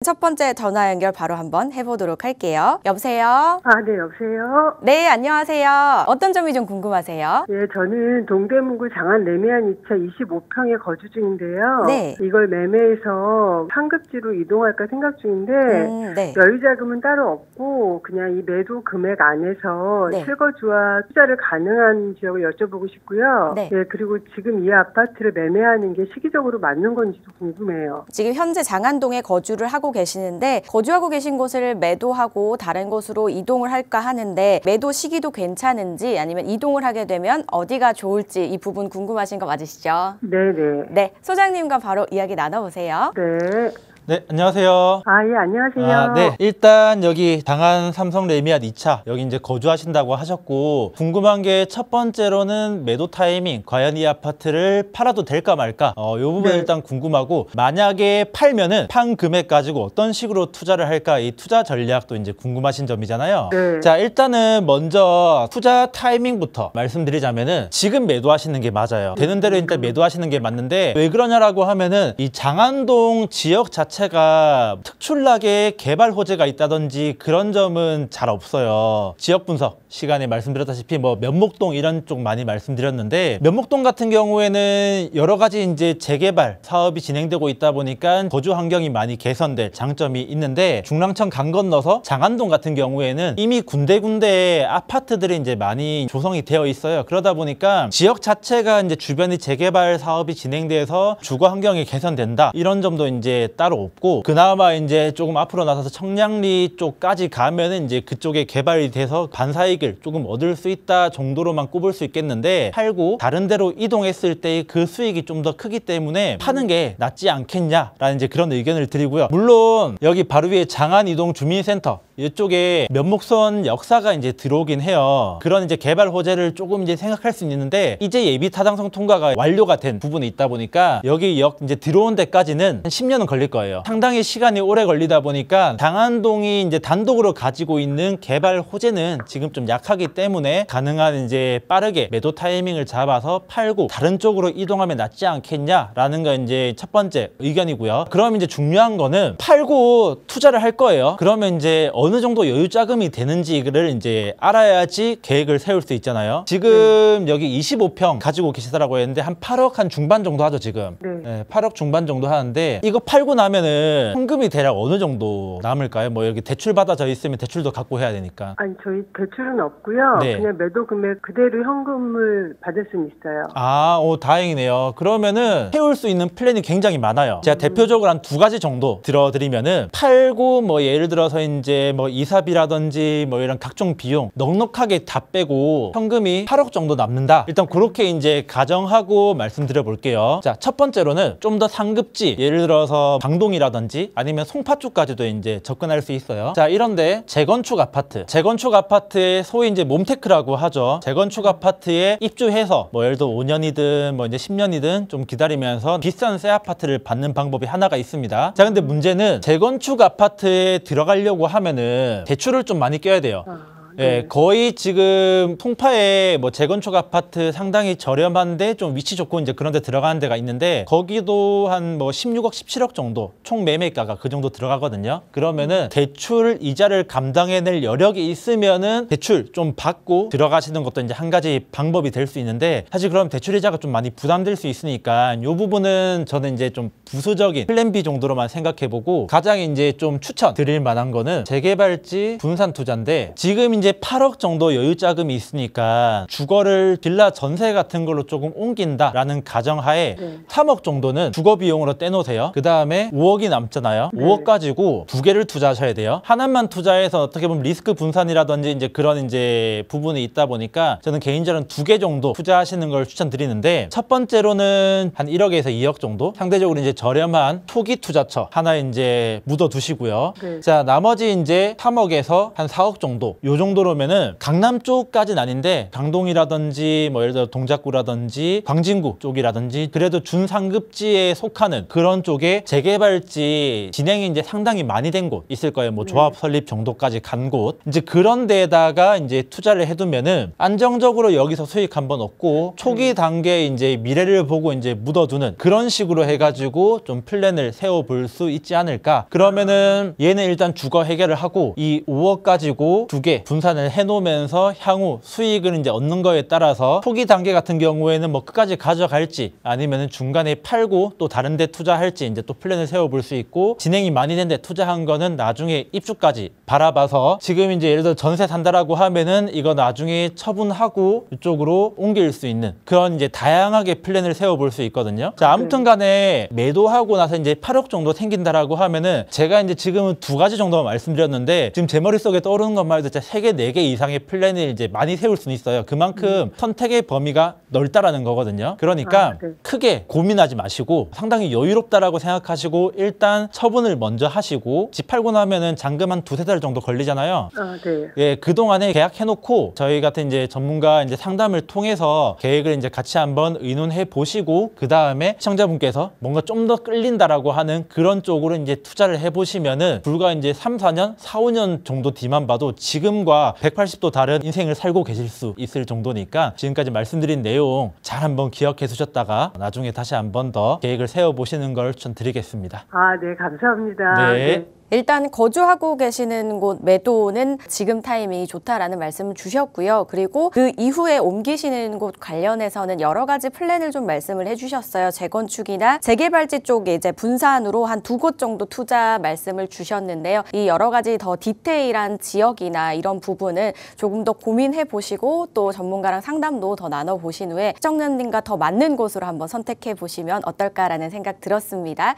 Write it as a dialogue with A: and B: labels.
A: 첫 번째 전화 연결 바로 한번 해보도록 할게요. 여보세요?
B: 네, 여보세요?
A: 네, 안녕하세요. 어떤 점이 좀 궁금하세요?
B: 예, 저는 동대문구 장안 레미안 2차 25평에 거주 중인데요.
A: 네.
B: 이걸 매매해서 상급지로 이동할까 생각 중인데,
A: 네.
B: 여유자금은 따로 없고, 그냥 이 매도 금액 안에서
A: 네.
B: 실거주와 투자를 가능한 지역을 여쭤보고 싶고요.
A: 네.
B: 예, 그리고 지금 이 아파트를 매매하는 게 시기적으로 맞는 건지도 궁금해요.
A: 지금 현재 장안동에 거주를 하고 계시는데 거주하고 계신 곳을 매도하고 다른 곳으로 이동을 할까 하는데 매도 시기도 괜찮은지 아니면 이동을 하게 되면 어디가 좋을지 이 부분 궁금하신 거 맞으시죠?
B: 네네.
A: 네, 소장님과 바로 이야기 나눠보세요.
B: 네.
C: 네, 안녕하세요.
B: 예, 안녕하세요.
C: 네. 일단 여기 장안 삼성 레미안 2차 여기 이제 거주하신다고 하셨고 궁금한 게 첫 번째로는 매도 타이밍 과연 이 아파트를 팔아도 될까 말까 이 부분
B: 네.
C: 일단 궁금하고 만약에 팔면은 판 금액 가지고 어떤 식으로 투자를 할까 이 투자 전략도 이제 궁금하신 점이잖아요.
B: 네.
C: 자, 일단은 먼저 투자 타이밍부터 말씀드리자면은 지금 매도하시는 게 맞아요. 되는 대로 일단 매도하시는 게 맞는데 왜 그러냐라고 하면은 이 장안동 지역 자체가 특출나게 개발 호재가 있다든지 그런 점은 잘 없어요. 지역 분석 시간에 말씀드렸다시피 뭐 면목동 이런 쪽 많이 말씀드렸는데 면목동 같은 경우에는 여러 가지 이제 재개발 사업이 진행되고 있다 보니까 거주 환경이 많이 개선될 장점이 있는데 중랑천 강 건너서 장안동 같은 경우에는 이미 군데군데 아파트들이 이제 많이 조성이 되어 있어요. 그러다 보니까 지역 자체가 이제 주변이 재개발 사업이 진행돼서 주거 환경이 개선된다 이런 점도 이제 따로 없고 그나마 이제 조금 앞으로 나서서 청량리 쪽까지 가면은 이제 그쪽에 개발이 돼서 반사이익을 조금 얻을 수 있다 정도로만 꼽을 수 있겠는데 팔고 다른 데로 이동했을 때 그 수익이 좀 더 크기 때문에 파는 게 낫지 않겠냐라는 이제 그런 의견을 드리고요. 물론 여기 바로 위에 장안이동 주민센터 이쪽에 면목선 역사가 이제 들어오긴 해요. 그런 이제 개발 호재를 조금 이제 생각할 수 있는데 이제 예비 타당성 통과가 완료가 된 부분이 있다 보니까 여기 역 이제 들어온 데까지는 한 10년은 걸릴 거예요. 상당히 시간이 오래 걸리다 보니까 장안동이 이제 단독으로 가지고 있는 개발 호재는 지금 좀 약하기 때문에 가능한 이제 빠르게 매도 타이밍을 잡아서 팔고 다른 쪽으로 이동하면 낫지 않겠냐라는 거 이제 첫 번째 의견이고요. 그럼 이제 중요한 거는 팔고 투자를 할 거예요. 그러면 이제 어느 정도 여유 자금이 되는지를 이제 알아야지 계획을 세울 수 있잖아요. 지금 여기 25평 가지고 계시더라고 했는데 한 8억 한 중반 정도 하죠 지금.
B: 네.
C: 8억 중반 정도 하는데 이거 팔고 나면은 현금이 대략 어느 정도 남을까요? 뭐 여기 대출 받아져 있으면 대출도 갖고 해야 되니까.
B: 아니, 저희 대출은 없고요.
C: 네.
B: 그냥 매도 금액 그대로 현금을 받을 수는 있어요.
C: 다행이네요. 그러면은 세울 수 있는 플랜이 굉장히 많아요. 제가 대표적으로 한 두 가지 정도 들어드리면은 팔고 뭐 예를 들어서 이제 뭐 이사비라든지 뭐 이런 각종 비용 넉넉하게 다 빼고 현금이 8억 정도 남는다. 일단 그렇게 이제 가정하고 말씀드려 볼게요. 자, 첫 번째로는 좀 더 상급지 예를 들어서 방동이라든지 아니면 송파 쪽까지도 이제 접근할 수 있어요. 자, 이런데 재건축 아파트에 소위 이제 몬테크라고 하죠. 재건축 아파트에 입주해서 뭐 예를 들어 5년이든 뭐 이제 10년이든 좀 기다리면서 비싼 새 아파트를 받는 방법이 하나가 있습니다. 자, 근데 문제는 재건축 아파트에 들어가려고 하면은 대출을 좀 많이 껴야 돼요. 예, 거의 지금 송파에 뭐 재건축 아파트 상당히 저렴한데 좀 위치 좋고 이제 그런 데 들어가는 데가 있는데 거기도 한 뭐 16억, 17억 정도 총 매매가가 그 정도 들어가거든요. 그러면은 대출 이자를 감당해낼 여력이 있으면은 대출 좀 받고 들어가시는 것도 이제 한 가지 방법이 될 수 있는데 사실 그럼 대출 이자가 좀 많이 부담될 수 있으니까 이 부분은 저는 이제 좀 부수적인 플랜 B 정도로만 생각해보고 가장 이제 좀 추천 드릴 만한 거는 재개발지 분산 투자인데 지금 이제 8억 정도 여유 자금이 있으니까 주거를 빌라 전세 같은 걸로 조금 옮긴다라는 가정하에 3억 정도는 주거 비용으로 떼놓으세요. 그 다음에 5억이 남잖아요. 5억 가지고 두 개를 투자하셔야 돼요. 하나만 투자해서 어떻게 보면 리스크 분산이라든지 이제 그런 이제 부분이 있다 보니까 저는 개인적으로는 두 개 정도 투자하시는 걸 추천드리는데 첫 번째로는 한 1억에서 2억 정도 상대적으로 이제 저렴한 초기 투자처 하나 이제 묻어두시고요. 자, 나머지 이제 3억에서 한 4억 정도 요 정도 정도로면은 강남 쪽까지는 아닌데 강동이라든지 뭐 예를 들어 동작구라든지 광진구 쪽이라든지 그래도 준상급지에 속하는 그런 쪽에 재개발지 진행이 이제 상당히 많이 된 곳 있을 거예요. 뭐 조합 설립 정도까지 간 곳. 이제 그런 데에다가 이제 투자를 해두면은 안정적으로 여기서 수익 한번 얻고 초기 단계에 이제 미래를 보고 이제 묻어두는 그런 식으로 해가지고 좀 플랜을 세워볼 수 있지 않을까. 그러면은 얘는 일단 주거 해결을 하고 이 5억 가지고 2개 분산을 해놓으면서 향후 수익을 이제 얻는 거에 따라서 초기 단계 같은 경우에는 뭐 끝까지 가져갈지 아니면은 중간에 팔고 또 다른 데 투자할지 이제 또 플랜을 세워볼 수 있고 진행이 많이 된 데 투자한 거는 나중에 입주까지 바라봐서 지금 이제 예를 들어 전세 산다라고 하면은 이거 나중에 처분하고 이쪽으로 옮길 수 있는 그런 이제 다양하게 플랜을 세워볼 수 있거든요. 자, 아무튼 간에 매도하고 나서 이제 8억 정도 생긴다라고 하면은 제가 이제 지금은 2가지 정도만 말씀드렸는데 지금 제 머릿속에 떠오르는 것만 해도 진짜 3개, 4개 이상의 플랜을 이제 많이 세울 수는 있어요. 그만큼 선택의 범위가 넓다라는 거거든요. 그러니까
B: 네.
C: 크게 고민하지 마시고 상당히 여유롭다라고 생각하시고 일단 처분을 먼저 하시고 집 팔고 나면은 잔금 한 2-3달 정도 걸리잖아요.
B: 네.
C: 예, 그동안에 계약해놓고 저희 같은 이제 전문가 이제 상담을 통해서 계획을 이제 같이 한번 의논해 보시고 그 다음에 시청자분께서 뭔가 좀 더 끌린다라고 하는 그런 쪽으로 이제 투자를 해보시면은 불과 이제 3-4년, 4-5년 정도 뒤만 봐도 지금과 180도 다른 인생을 살고 계실 수 있을 정도니까 지금까지 말씀드린 내용 잘 한번 기억해 두셨다가 나중에 다시 한번 더 계획을 세워보시는 걸 추천드리겠습니다.
B: 네, 감사합니다.
C: 네.
A: 일단 거주하고 계시는 곳 매도는 지금 타이밍이 좋다라는 말씀을 주셨고요. 그리고 그 이후에 옮기시는 곳 관련해서는 여러 가지 플랜을 좀 말씀을 해주셨어요. 재건축이나 재개발지 쪽에 이제 분산으로 한 2곳 정도 투자 말씀을 주셨는데요. 이 여러 가지 더 디테일한 지역이나 이런 부분은 조금 더 고민해 보시고 또 전문가랑 상담도 더 나눠보신 후에 시청자님과 더 맞는 곳으로 한번 선택해 보시면 어떨까라는 생각 들었습니다.